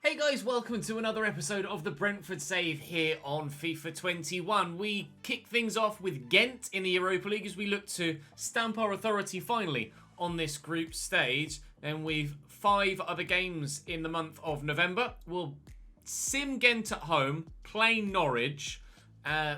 Hey guys, welcome to another episode of the Brentford Save here on FIFA 21. We kick things off with Ghent in the Europa League as we look to stamp our authority finally on this group stage. Then we've 5 other games in the month of November. We'll sim Ghent at home, play Norwich,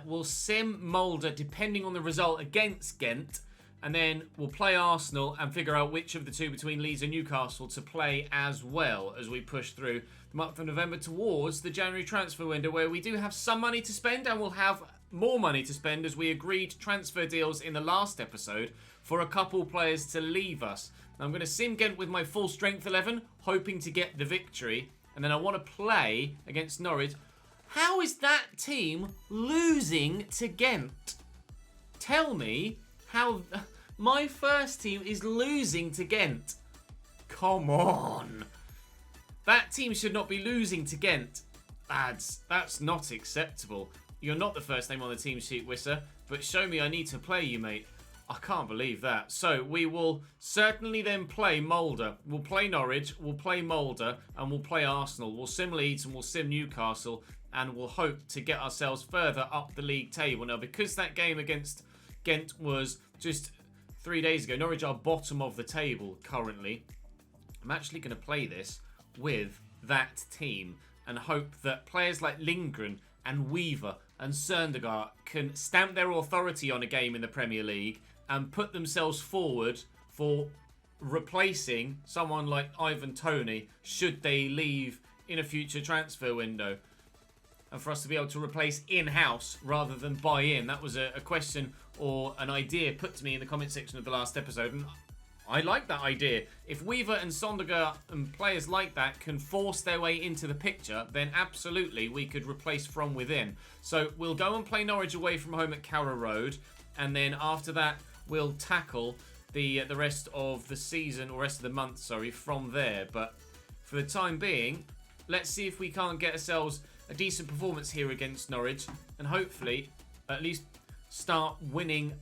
we'll sim Mulder depending on the result against Ghent. And then we'll play Arsenal and figure out which of the two between Leeds and Newcastle to play as well as we push through the month of November towards the January transfer window, where we do have some money to spend and we'll have more money to spend as we agreed transfer deals in the last episode for a couple players to leave us. Now, I'm going to sim Ghent with my full strength 11, hoping to get the victory. And then I want to play against Norwich. How is that team losing to Ghent? Tell me how my first team is losing to Ghent. Come on. That team should not be losing to Ghent. Lads, that's not acceptable. You're not the first name on the team sheet, Wisser, but show me I need to play you, mate. I can't believe that. So we will certainly then play Mulder. We'll play Norwich, we'll play Mulder, and we'll play Arsenal. We'll sim Leeds and we'll sim Newcastle, and we'll hope to get ourselves further up the league table. Now, because that game against Ghent was just 3 days ago, Norwich are bottom of the table currently. I'm actually going to play this with that team and hope that players like Lindgren and Weaver and Søndergaard can stamp their authority on a game in the Premier League and put themselves forward for replacing someone like Ivan Toney should they leave in a future transfer window. And for us to be able to replace in-house rather than buy in. That was a question or an idea put to me in the comment section of the last episode. And I like that idea. If Weaver and Søndergaard and players like that can force their way into the picture, then absolutely we could replace from within. So we'll go and play Norwich away from home at Carrow Road. And then after that, we'll tackle the rest of the season, or rest of the month, sorry, from there. But for the time being, let's see if we can't get ourselves a decent performance here against Norwich and hopefully at least start winning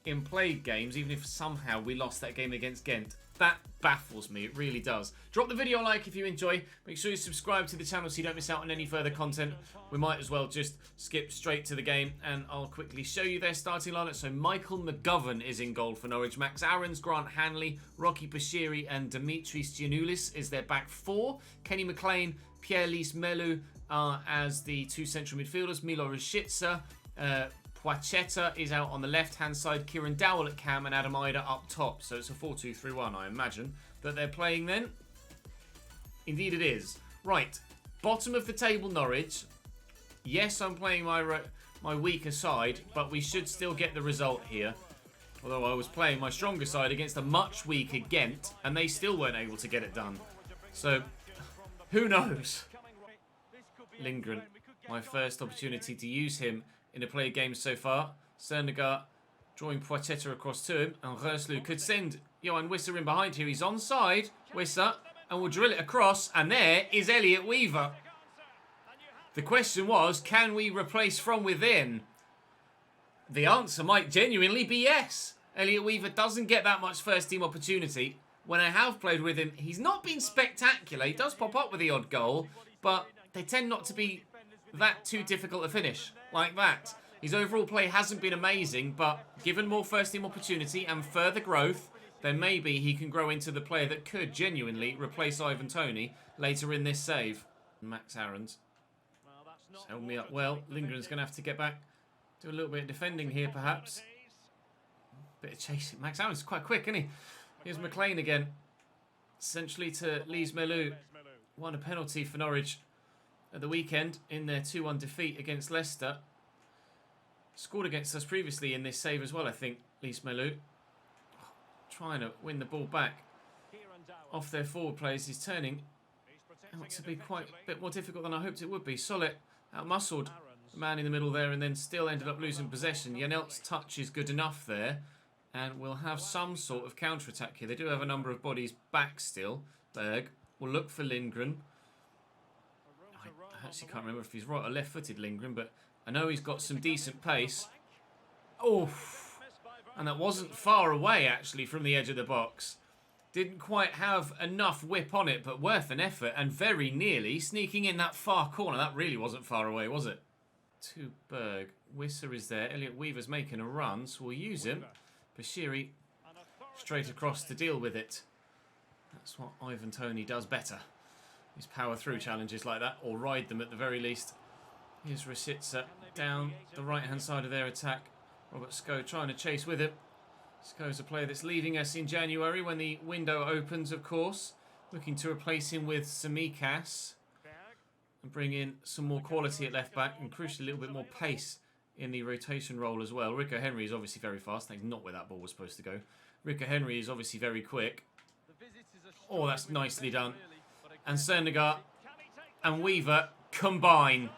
in played games, even if somehow we lost that game against Ghent. That baffles me, it really does. Drop the video a like if you enjoy. Make sure you subscribe to the channel so you don't miss out on any further content. We might as well just skip straight to the game and I'll quickly show you their starting lineup. So Michael McGovern is in goal for Norwich. Max Aarons, Grant Hanley, Rocky Bashiri and Dimitris Giannoulis is their back four. Kenny McLean, Pierre-Lise Melu as the two central midfielders. Milo Rashica, Poachetta is out on the left-hand side. Kieran Dowell at cam and Adam Ida up top. So it's a 4-2-3-1, I imagine, that they're playing then. Indeed it is. Right, bottom of the table Norwich. Yes, I'm playing my weaker side, but we should still get the result here. Although I was playing my stronger side against a much weaker Ghent, and they still weren't able to get it done. So, who knows? Lindgren, my first opportunity to use him in a play game so far. Søndergaard drawing Poachetta across to him, and Röslu could send Johan Wisser in behind here. He's onside, Wisser, and will drill it across, and there is Elliot Weaver. The question was, can we replace from within? The answer might genuinely be yes. Elliot Weaver doesn't get that much first team opportunity. When I have played with him, he's not been spectacular. He does pop up with the odd goal, but they tend not to be that too difficult to finish like that. His overall play hasn't been amazing, but given more first team opportunity and further growth, then maybe he can grow into the player that could genuinely replace Ivan Toney later in this save. Max Aarons held me up well. Lindgren's going to have to get back, do a little bit of defending here perhaps. Bit of chasing. Max Aarons is quite quick, isn't he? Here's McLean again. Essentially to Lise Melu. Won a penalty for Norwich at the weekend in their 2-1 defeat against Leicester. Scored against us previously in this save as well, I think, Lise Melu. Trying to win the ball back off their forward players. He's turning out to be quite a bit more difficult than I hoped it would be. Solid outmuscled the man in the middle there and then still ended up losing possession. Janelt's touch is good enough there. And we'll have some sort of counter-attack here. They do have a number of bodies back still. Berg will look for Lindgren. I actually can't remember if he's right or left-footed, Lindgren, but I know he's got some decent pace. Oh, and that wasn't far away, actually, from the edge of the box. Didn't quite have enough whip on it, but worth an effort and very nearly sneaking in that far corner. That really wasn't far away, was it? To Berg. Wisser is there. Elliot Weaver's making a run, so we'll use him. Bashiri straight across to deal with it. That's what Ivan Toney does better. He's power through challenges like that, or ride them at the very least. Here's Rashica down the right-hand side of their attack. Robert Sko trying to chase with him. Sko's a player that's leaving us in January when the window opens, of course. Looking to replace him with Samikas and bring in some more quality at left-back and crucially a little bit more pace in the rotation role as well. Rico Henry is obviously very fast. That's not where that ball was supposed to go. Rico Henry is obviously very quick. Oh, that's nicely done. And Sernegard and Weaver combine.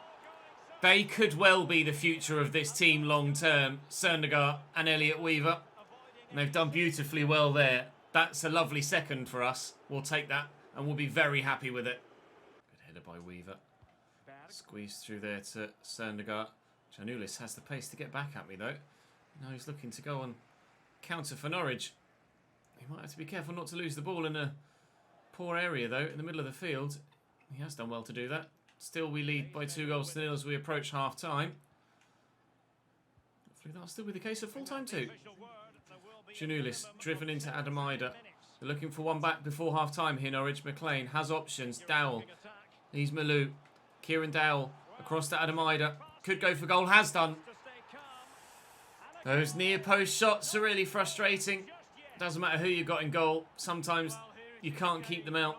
They could well be the future of this team long term. Sernegard and Elliot Weaver. And they've done beautifully well there. That's a lovely second for us. We'll take that and we'll be very happy with it. Good header by Weaver. Squeezed through there to Sernegard. Giannoulis has the pace to get back at me though. Now he's looking to go on counter for Norwich. He might have to be careful not to lose the ball in a poor area though, in the middle of the field. He has done well to do that. Still we lead by 2-0 as we approach half time. Hopefully that'll still be the case at full time too. Giannoulis driven into Adamaida. They're looking for one back before half time here. Norwich. McLean has options. Dowell. He's Malou. Kieran Dowell across to Adamaida. Could go for goal. Has done. Those near post shots are really frustrating. Doesn't matter who you got in goal. Sometimes you can't keep them out.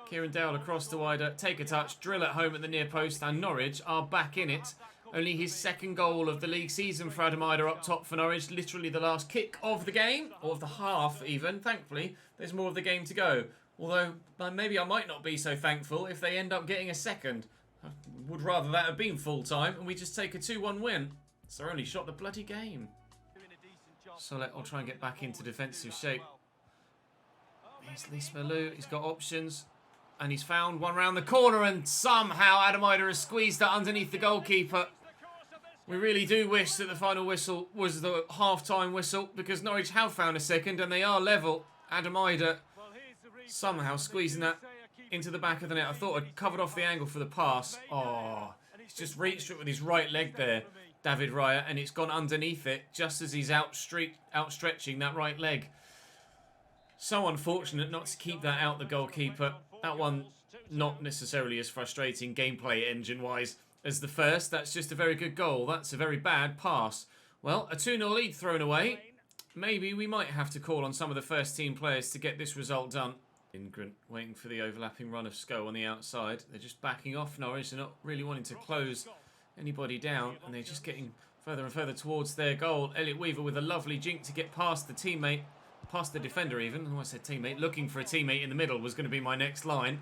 Kieran Dowell across to wider. Take a touch. Drill at home at the near post. And Norwich are back in it. Only his second goal of the league season for Adamaida up top for Norwich. Literally the last kick of the game. Or of the half even. Thankfully, there's more of the game to go. Although, maybe I might not be so thankful if they end up getting a second. I would rather that have been full time and we just take a 2-1 win. It's their only shot the bloody game. Solet will try and get back into defensive shape. Here's Lys Malou. He's got options. And he's found one round the corner and somehow Adamaida has squeezed that underneath the goalkeeper. We really do wish that the final whistle was the half-time whistle because Norwich have found a second and they are level. Adamaida somehow squeezing that into the back of the net. I thought I'd covered off the angle for the pass. Oh, he's just reached it with his right leg there, David Raya, and it's gone underneath it just as he's outstretching that right leg. So unfortunate not to keep that out the goalkeeper. That one not necessarily as frustrating gameplay engine-wise as the first. That's just a very good goal. That's a very bad pass. Well, a 2-0 lead thrown away. Maybe we might have to call on some of the first team players to get this result done. Ingrid waiting for the overlapping run of Sko on the outside. They're just backing off Norwich. They're not really wanting to close anybody down. And they're just getting further and further towards their goal. Elliot Weaver with a lovely jink to get past the teammate. Past the defender even. Oh, I said teammate. Looking for a teammate in the middle was going to be my next line.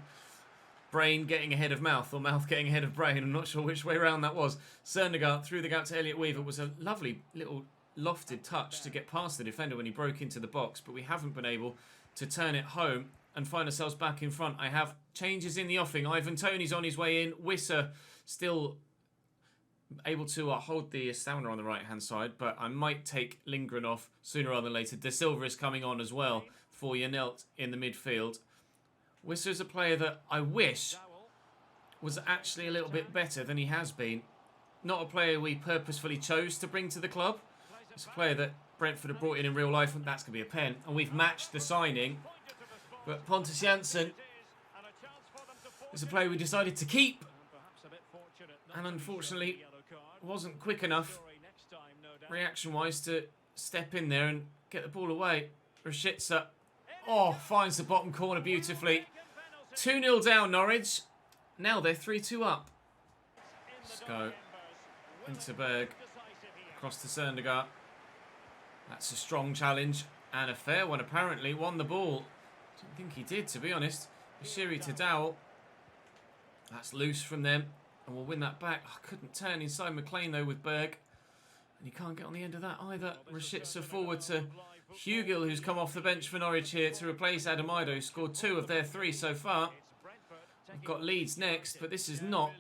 Brain getting ahead of mouth or mouth getting ahead of brain. I'm not sure which way around that was. Sernegard through the gap to Elliot Weaver. Was a lovely little lofted touch to get past the defender when he broke into the box. But we haven't been able to turn it home and find ourselves back in front. I have changes in the offing. Ivan Toney's on his way in. Wisser still able to hold the stamina on the right-hand side, but I might take Lindgren off sooner rather than later. De Silva is coming on as well for Janelt in the midfield. Wisser is a player that I wish was actually a little bit better than he has been. Not a player we purposefully chose to bring to the club. It's a player that Brentford have brought in real life, and that's going to be a pen. And we've matched the signing. But Pontus Jansson is a player we decided to keep. And unfortunately, wasn't quick enough, reaction-wise, to step in there and get the ball away. Rashica, finds the bottom corner beautifully. 2-0 down, Norwich. Now they're 3-2 up. Sko into Berg, across to Sernegard. That's a strong challenge and a fair one, apparently. Won the ball. Didn't think he did, to be honest. Bashiri to Dowell. That's loose from them. And we'll win that back. Couldn't turn inside McLean, though, with Berg. And he can't get on the end of that either. Rashica forward to Hugill, who's come off the bench for Norwich here to replace Adamaida, who scored 2 of their 3 so far. We've got Leeds next, but this is not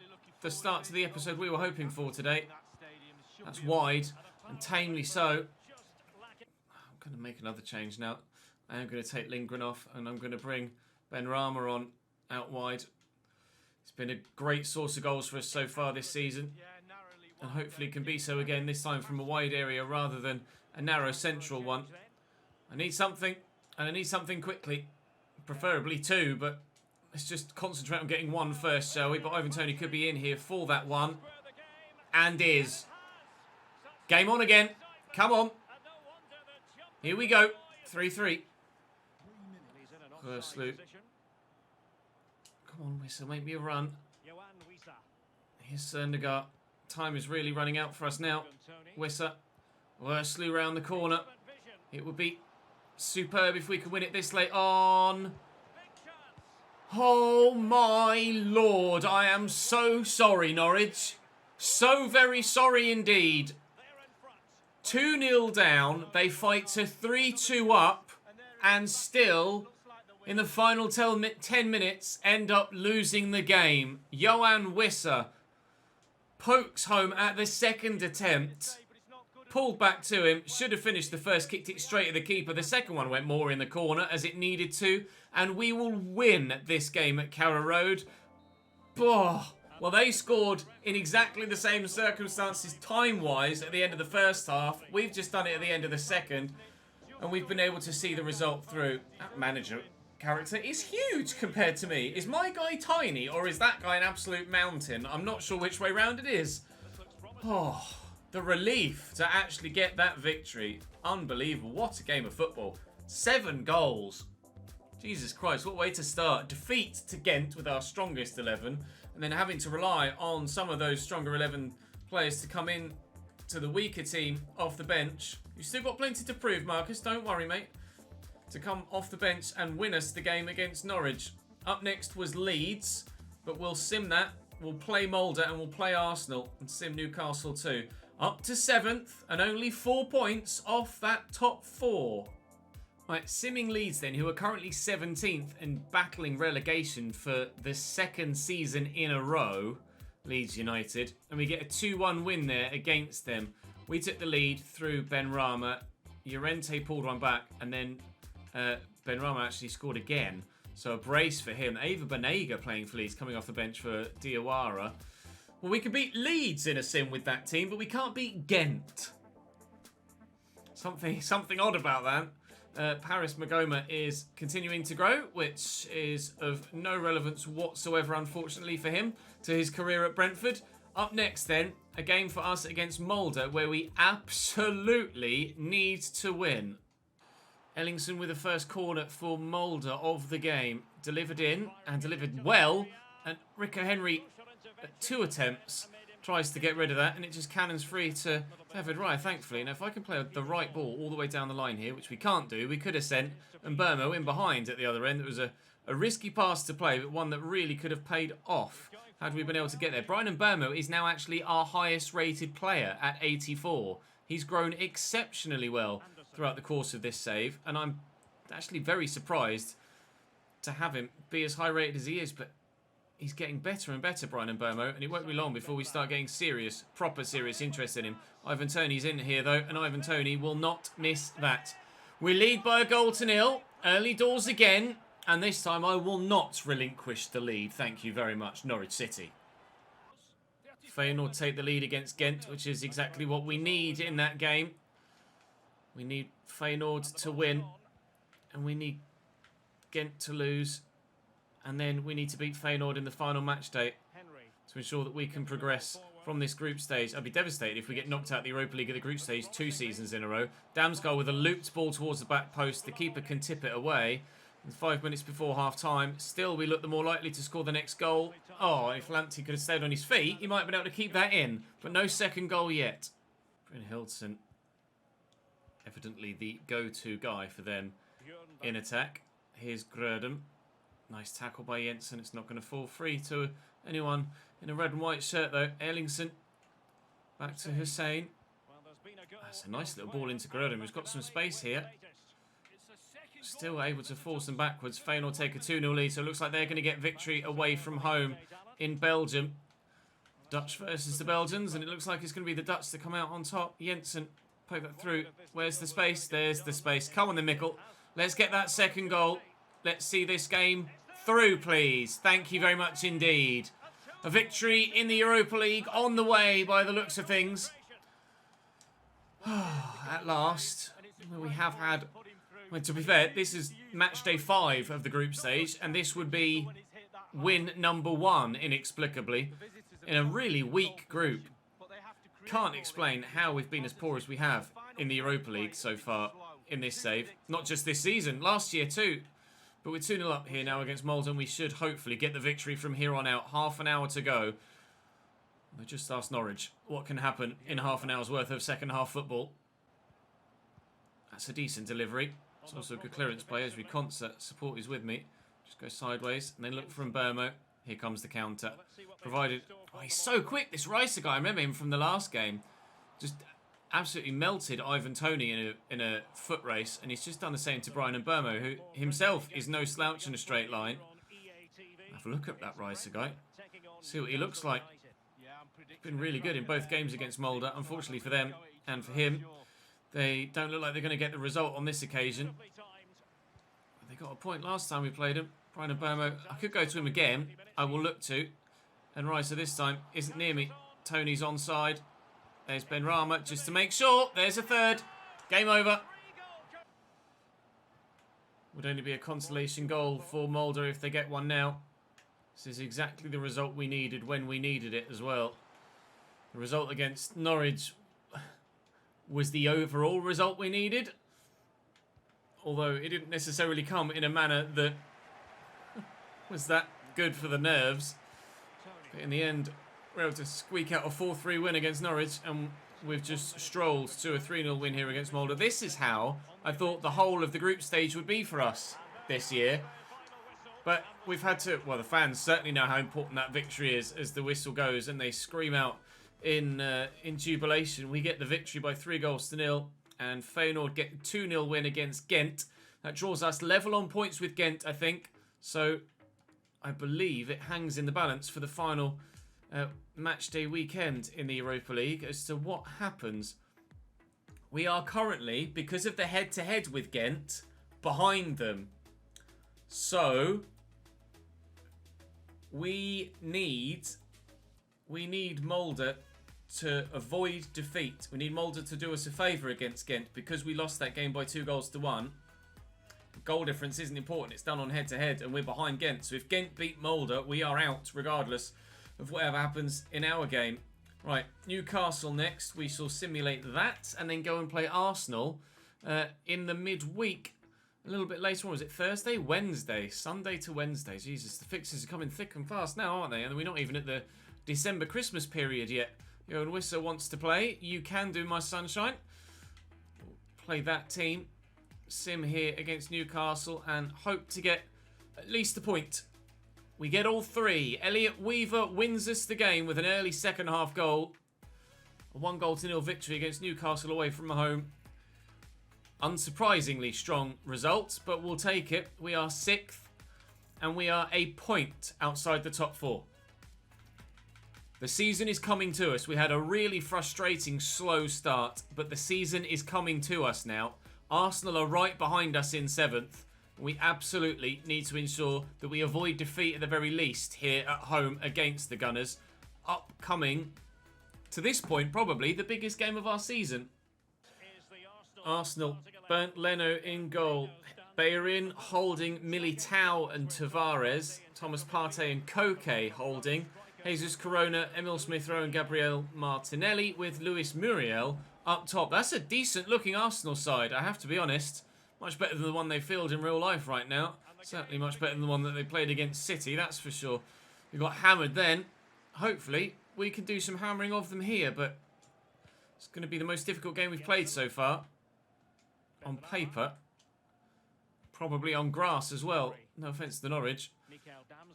the start to the episode we were hoping for today. That's wide, and tamely so. I'm going to make another change now. I'm going to take Lindgren off, and I'm going to bring Ben Rama on out wide. It's been a great source of goals for us so far this season, and hopefully can be so again, this time from a wide area rather than a narrow central one. I need something, and I need something quickly. Preferably two, but let's just concentrate on getting one first, shall we? But Ivan Toney could be in here for that one. And is. Game on again. Come on. Here we go. 3-3. First loop. Come on, Wissa, make me a run. Here's Søndergaard. Time is really running out for us now. Wissa. Worslew round the corner. It would be superb if we could win it this late on. Oh my lord, I am so sorry, Norwich. So very sorry indeed. 2-0 down, they fight to 3-2 up, and still, in the final 10 minutes, end up losing the game. Johan Wissa pokes home at the second attempt. Pulled back to him, should have finished the first, kicked it straight at the keeper. The second one went more in the corner as it needed to, and we will win this game at Carrow Road. Oh, well, they scored in exactly the same circumstances time-wise at the end of the first half. We've just done it at the end of the second, and we've been able to see the result through. That manager character is huge compared to me. Is my guy tiny, or is that guy an absolute mountain? I'm not sure which way round it is. Oh, the relief to actually get that victory. Unbelievable. What a game of football. 7 goals. Jesus Christ, what way to start. Defeat to Ghent with our strongest 11, and then having to rely on some of those stronger 11 players to come in to the weaker team off the bench. You've still got plenty to prove, Marcus. Don't worry, mate. To come off the bench and win us the game against Norwich. Up next was Leeds, but we'll sim that. We'll play Mulder and we'll play Arsenal and sim Newcastle too. Up to 7th and only 4 points off that top 4. Right, simming Leeds then, who are currently 17th and battling relegation for the 2nd season in a row, Leeds United, and we get a 2-1 win there against them. We took the lead through Ben Rama. Llorente pulled one back, and then Ben Rama actually scored again. So a brace for him. Ava Banega playing for Leeds, coming off the bench for Diawara. Well, we could beat Leeds in a sim with that team, but we can't beat Ghent. Something odd about that. Paris Magoma is continuing to grow, which is of no relevance whatsoever, unfortunately, for him to his career at Brentford. Up next, then, a game for us against Mulder, where we absolutely need to win. Ellingson with the first corner for Mulder of the game. Delivered in, and delivered well. And Rico Henry, at 2 attempts, tries to get rid of that, and it just cannons free to David Raya, thankfully. Now, if I can play the right ball all the way down the line here, which we can't do, we could have sent Mbermo in behind at the other end. It was a risky pass to play, but one that really could have paid off had we been able to get there. Brian Mbermo is now actually our highest rated player at 84. He's grown exceptionally well throughout the course of this save, and I'm actually very surprised to have him be as high rated as he is, but he's getting better and better, Brian Mbermo, and it won't be long before we start getting serious, proper serious interest in him. Ivan Toney's in here, though, and Ivan Toney will not miss that. We lead by a 1-0. Early doors again, and this time I will not relinquish the lead. Thank you very much, Norwich City. Feyenoord take the lead against Ghent, which is exactly what we need in that game. We need Feyenoord to win, and we need Ghent to lose. And then we need to beat Feyenoord in the final match day to ensure that we can progress from this group stage. I'd be devastated if we get knocked out the Europa League at the group stage 2 seasons in a row. Damsgaard with a looped ball towards the back post. The keeper can tip it away. And 5 minutes before half-time, still we look the more likely to score the next goal. Oh, if Lamptey could have stayed on his feet, he might have been able to keep that in. But no second goal yet. Bryn Hildson, evidently the go-to guy for them in attack. Here's Grudem. Nice tackle by Jensen. It's not going to fall free to anyone in a red and white shirt, though. Ellingson. Back to Hussein. That's a nice little ball into Grudem, who's got some space here. Still able to force them backwards. Feyenoord take a 2-0 lead, so it looks like they're going to get victory away from home in Belgium. Dutch versus the Belgians, and it looks like it's going to be the Dutch that come out on top. Jensen, poke that through. Where's the space? There's the space. Come on then, Mikkel. Let's get that second goal. Let's see this game through, please. Thank you very much indeed. A victory in the Europa League on the way by the looks of things. At last, we have had... Well, to be fair, this is match day 5 of the group stage, and this would be win number 1, inexplicably, in a really weak group. Can't explain how we've been as poor as we have in the Europa League so far in this save. Not just this season, last year too. But we're 2-0 up here now against Malden. We should hopefully get the victory from here on out. Half an hour to go. I just asked Norwich what can happen in half an hour's worth of second half football. That's a decent delivery. It's also a good clearance play as we concert. Support is with me. Just go sideways and then look from Burmo. Here comes the counter. Provided... Oh, he's so quick, this Ricer guy. I remember him from the last game. Just absolutely melted Ivan Toney in a foot race. And he's just done the same to Brian and Burmo, who himself is no slouch in a straight line. Have a look at that Ricer guy. See what he looks like. He's been really good in both games against Mulder. Unfortunately for them and for him, they don't look like they're going to get the result on this occasion. They got a point last time we played him. Brian and Burmo, I could go to him again. I will look to. And Ricer this time isn't near me. Tony's onside. There's Ben Rama just to make sure. There's a third. Game over. Would only be a consolation goal for Mulder if they get one now. This is exactly the result we needed when we needed it as well. The result against Norwich was the overall result we needed. Although it didn't necessarily come in a manner that was that good for the nerves. But in the end, we're able to squeak out a 4-3 win against Norwich, and we've just strolled to a 3-0 win here against Mulder. This is how I thought the whole of the group stage would be for us this year. But we've had to... Well, the fans certainly know how important that victory is as the whistle goes and they scream out in jubilation. We get the victory by 3-0, and Feyenoord get a 2-0 win against Ghent. That draws us level on points with Ghent, I think. So I believe it hangs in the balance for the final match day weekend in the Europa League as to what happens. We are currently, because of the head-to-head with Ghent, behind them. So we need Mulder to avoid defeat. We need Mulder to do us a favour against Ghent because we lost that game by 2-1. The goal difference isn't important. It's done on head-to-head and we're behind Ghent. So if Ghent beat Mulder, we are out regardless of whatever happens in our game. Right, Newcastle next. We shall simulate that and then go and play Arsenal in the midweek. A little bit later on, was it Thursday? Wednesday. Sunday to Wednesday. Jesus, the fixes are coming thick and fast now, aren't they? And we're not even at the December Christmas period yet. Johan Wisser wants to play. You can do, my sunshine. Play that team. Sim here against Newcastle and hope to get at least a point. We get all 3. Elliot Weaver wins us the game with an early second half goal. A 1-0 victory against Newcastle away from home. Unsurprisingly strong result, but we'll take it. We are 6th and we are a point outside the top 4. The season is coming to us. We had a really frustrating slow start, but the season is coming to us now. Arsenal are right behind us in 7th. We absolutely need to ensure that we avoid defeat at the very least here at home against the Gunners. Upcoming, to this point, probably the biggest game of our season. Arsenal, Bernd Leno in goal. Bellerin holding Militao and Tavares. Thomas Partey and Koke holding. Jesus Corona, Emil Smith-Rowe and Gabriel Martinelli with Luis Muriel up top. That's a decent looking Arsenal side, I have to be honest. Much better than the one they field in real life right now. Certainly much better than the one that they played against City, that's for sure. We got hammered then. Hopefully we can do some hammering of them here, but it's going to be the most difficult game we've played so far. On paper. Probably on grass as well. No offence to Norwich.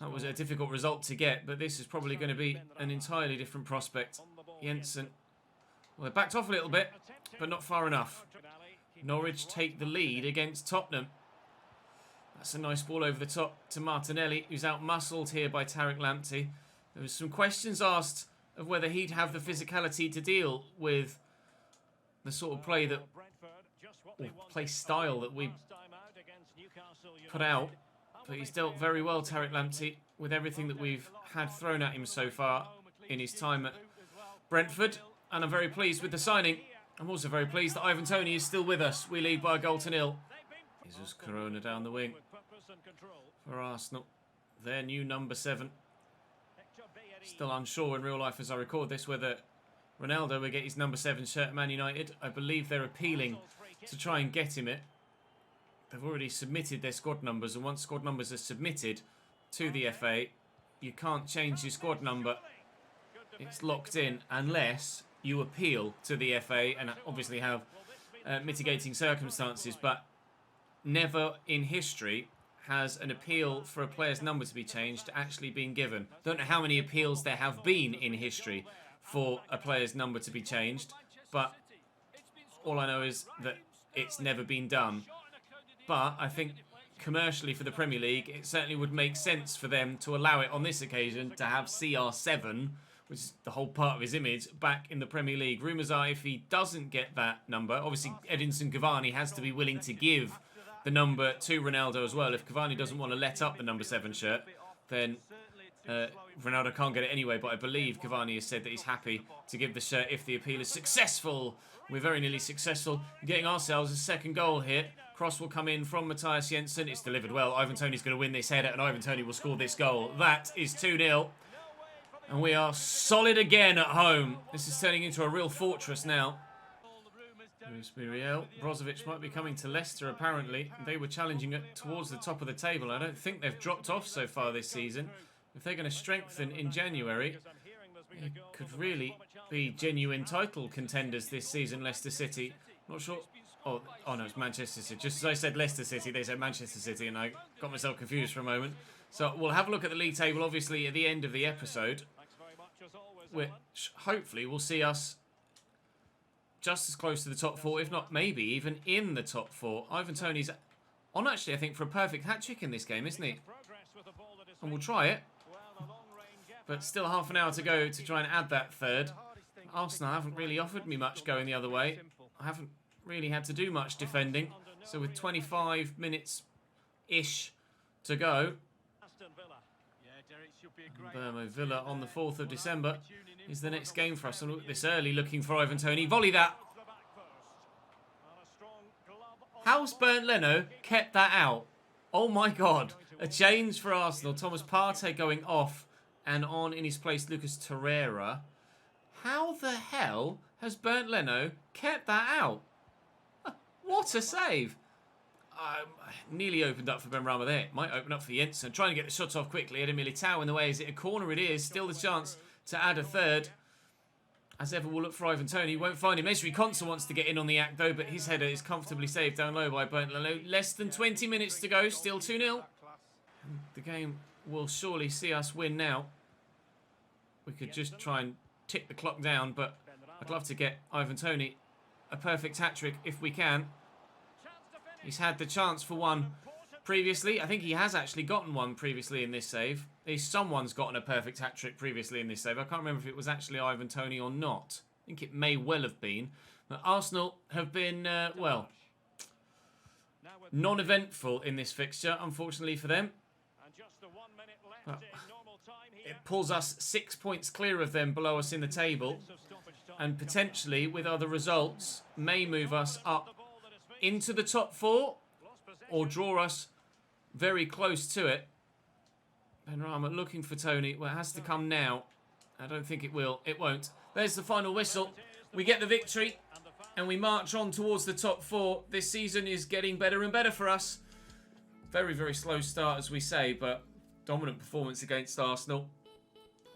That was a difficult result to get, but this is probably going to be an entirely different prospect. Jensen. Well, they backed off a little bit, but not far enough. Norwich take the lead against Tottenham. That's a nice ball over the top to Martinelli, who's out-muscled here by Tariq Lamptey. There was some questions asked of whether he'd have the physicality to deal with the sort of play that, or play style that we put out. But he's dealt very well, Tariq Lamptey, with everything that we've had thrown at him so far in his time at Brentford. And I'm very pleased with the signing. I'm also very pleased that Ivan Toney is still with us. We lead by a goal to nil. Jesus Corona down the wing for Arsenal. Their new number 7. Still unsure in real life as I record this whether Ronaldo will get his number 7 shirt at Man United. I believe they're appealing to try and get him it. They've already submitted their squad numbers, and once squad numbers are submitted to the FA, you can't change your squad number. It's locked in unless you appeal to the FA and obviously have mitigating circumstances. But never in history has an appeal for a player's number to be changed actually been given. Don't know how many appeals there have been in history for a player's number to be changed, but all I know is that it's never been done. But I think commercially for the Premier League, it certainly would make sense for them to allow it on this occasion to have CR7, which is the whole part of his image, back in the Premier League. Rumours are if he doesn't get that number, obviously Edinson Cavani has to be willing to give the number to Ronaldo as well. If Cavani doesn't want to let up the number 7 shirt, then Ronaldo can't get it anyway. But I believe Cavani has said that he's happy to give the shirt if the appeal is successful. We're very nearly successful in getting ourselves a second goal here. Cross will come in from Matthias Jensen. It's delivered well. Ivan Toney's going to win this header, and Ivan Toney will score this goal. That is 2-0. And we are solid again at home. This is turning into a real fortress now. Muriel. Brozovic might be coming to Leicester, apparently. They were challenging it towards the top of the table. I don't think they've dropped off so far this season. If they're going to strengthen in January, it could really be genuine title contenders this season, Leicester City. Not sure. Oh no, it's Manchester City. Just as I said Leicester City, they said Manchester City, and I got myself confused for a moment. So we'll have a look at the league table, obviously, at the end of the episode, which hopefully will see us just as close to the top 4, if not maybe even in the top 4. Ivan Toney's on, actually, I think, for a perfect hat-trick in this game, isn't he? And we'll try it. But still half an hour to go to try and add that third. Arsenal haven't really offered me much going the other way. I haven't really had to do much defending. So with 25 minutes-ish to go, Burmo Villa on the 4th of December is the next game for us. And this early looking for Ivan Toney. Volley that. How's Bernd Leno kept that out? Oh my God. A change for Arsenal. Thomas Partey going off and on in his place Lucas Torreira. How the hell has Bernd Leno kept that out? What a save. Nearly opened up for Benrahma there. Might open up for Jensen. Trying to get the shots off quickly. Eder Militao in the way. Is it a corner? It is. Still the chance to add a third. As ever, we'll look for Ivan Toney. Won't find him. Esri Konsa wants to get in on the act, though, but his header is comfortably saved down low by Bernd Leno. Less than 20 minutes to go. Still 2-0. The game will surely see us win now. We could just try and tick the clock down, but I'd love to get Ivan Toney a perfect hat-trick if we can. He's had the chance for one previously. I think he has actually gotten one previously in this save. Someone's gotten a perfect hat-trick previously in this save. I can't remember if it was actually Ivan Toney or not. I think it may well have been. But Arsenal have been, well, non-eventful in this fixture, unfortunately for them. But it pulls us 6 points clear of them below us in the table. And potentially, with other results, may move us up into the top 4 or draw us very close to it. Benrahma looking for Toney. Well, it has to come now. I don't think it will. It won't. There's the final whistle. We get the victory and we march on towards the top 4. This season is getting better and better for us. Very, very slow start, as we say, but dominant performance against Arsenal.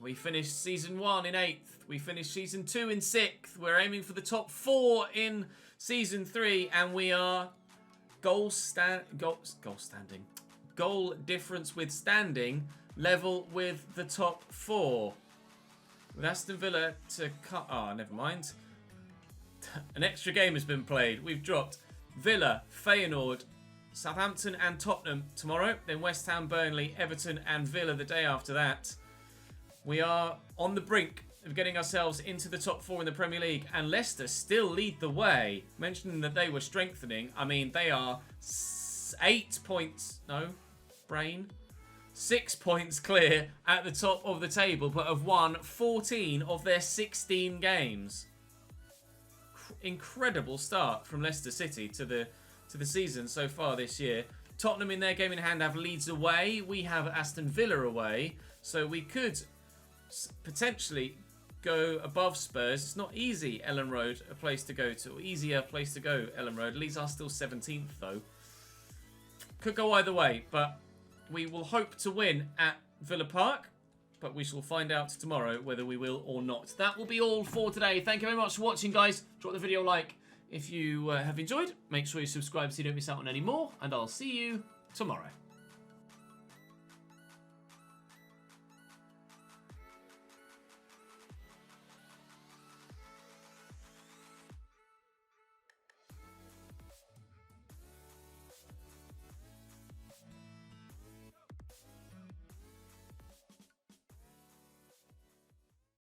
We finished Season 1 in 8th. We finished Season 2 in 6th. We're aiming for the top 4 in Season 3, and we are goal difference withstanding level with the top 4. With Aston Villa to cut... Oh, never mind. An extra game has been played. We've dropped Villa, Feyenoord, Southampton and Tottenham tomorrow. Then West Ham, Burnley, Everton and Villa the day after that. We are on the brink of getting ourselves into the top 4 in the Premier League, and Leicester still lead the way. Mentioning that they were strengthening, I mean, they are 8 points. No, brain. 6 points clear at the top of the table, but have won 14 of their 16 games. Incredible start from Leicester City to the season so far this year. Tottenham in their game in hand have Leeds away. We have Aston Villa away, so we could potentially go above Spurs. It's not easy, Ellen Road, a place to go to. Easier place to go, Ellen Road. Leeds are still 17th though. Could go either way, but we will hope to win at Villa Park, but we shall find out tomorrow whether we will or not. That will be all for today. Thank you very much for watching, guys. Drop the video a like if you have enjoyed. Make sure you subscribe so you don't miss out on any more, and I'll see you tomorrow.